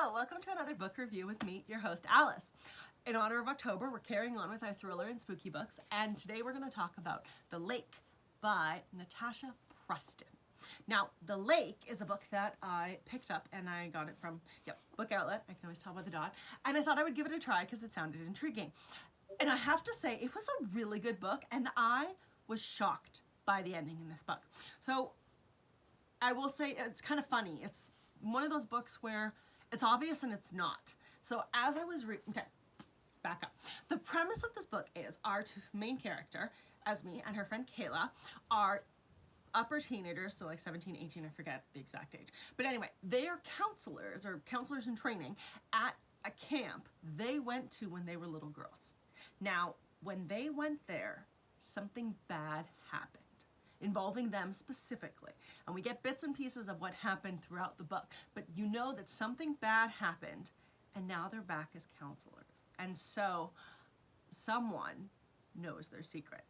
Hello, welcome to another book review with me, your host Alice. In honor of October, we're carrying on with our thriller and spooky books, and today we're going to talk about The Lake by Natasha Preston. Now, The Lake is a book that I picked up, and I got it from, Book Outlet. I can always tell by the dot. And I thought I would give it a try because it sounded intriguing. And I have to say, it was a really good book, and I was shocked by the ending in this book. So, I will say it's kind of funny. It's one of those books where it's obvious and it's not. So as I was back up. The premise of this book is our main character, Esme, and her friend Kayla are upper teenagers, so like 17, 18, I forget the exact age. But anyway, they are counselors in training at a camp they went to when they were little girls. Now, when they went there, something bad happened, involving them specifically. And we get bits and pieces of what happened throughout the book, but you know that something bad happened, and now they're back as counselors. And so someone knows their secret.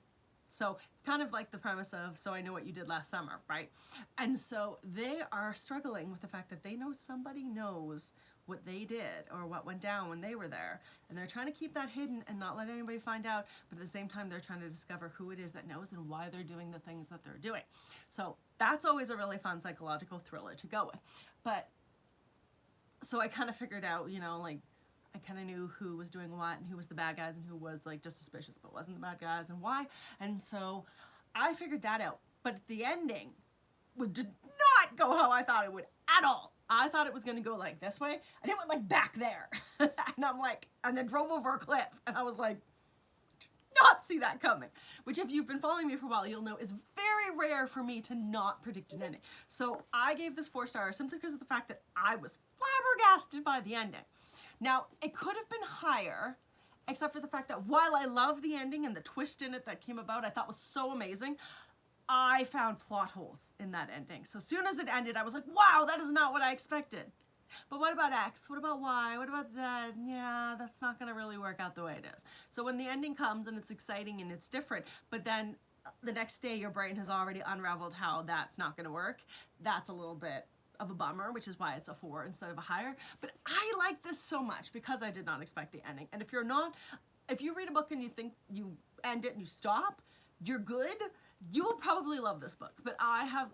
So it's kind of like the premise of, so I know what you did last summer, right? And so they are struggling with the fact that they know somebody knows what they did or what went down when they were there. And they're trying to keep that hidden and not let anybody find out, but at the same time, they're trying to discover who it is that knows and why they're doing the things that they're doing. So that's always a really fun psychological thriller to go with. But, so I kind of figured out, I kind of knew who was doing what and who was the bad guys and who was like just suspicious but wasn't the bad guys and why. And so I figured that out. But the ending did not go how I thought it would at all. I thought it was going to go like this way, and it went like back there. And I'm like, and then drove over a cliff. And I was like, did not see that coming. Which, if you've been following me for a while, you'll know is very rare for me to not predict an ending. So I gave this 4 stars simply because of the fact that I was flabbergasted by the ending. Now, it could have been higher, except for the fact that while I love the ending and the twist in it that came about, I thought was so amazing, I found plot holes in that ending. So as soon as it ended, I was like, wow, that is not what I expected. But what about X? What about Y? What about Z? Yeah, that's not going to really work out the way it is. So when the ending comes and it's exciting and it's different, but then the next day your brain has already unraveled how that's not going to work, that's a little bit of a bummer, which is why it's a 4 instead of a higher. But I like this so much because I did not expect the ending. And if you read a book and you think you end it and you stop, you're good, you will probably love this book. But I have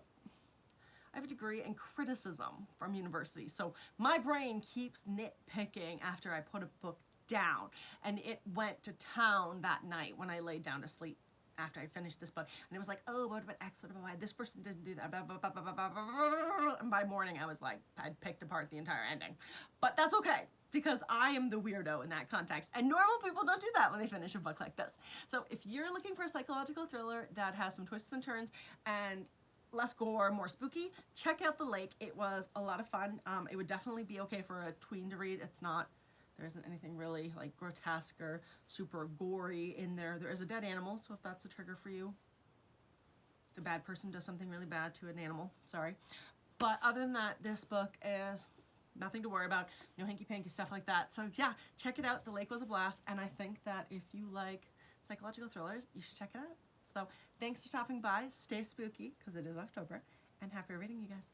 a degree in criticism from university, so my brain keeps nitpicking after I put a book down, and it went to town that night when I laid down to sleep after I finished this book, and it was like, oh, what about X, what about Y, this person didn't do that, blah, blah, blah, blah, blah, blah, blah. And by morning I was like, I'd picked apart the entire ending. But that's okay, because I am the weirdo in that context, and normal people don't do that when they finish a book like this. So if you're looking for a psychological thriller that has some twists and turns and less gore, more spooky, check out The Lake. It was a lot of fun. It would definitely be okay for a tween to read. There isn't anything really like grotesque or super gory in there. There is a dead animal, so if that's a trigger for you, the bad person does something really bad to an animal, sorry. But other than that, this book is nothing to worry about, no hanky-panky stuff like that. So yeah, check it out. The Lake was a blast, and I think that if you like psychological thrillers, you should check it out. So thanks for stopping by. Stay spooky, because it is October, and happy reading, you guys.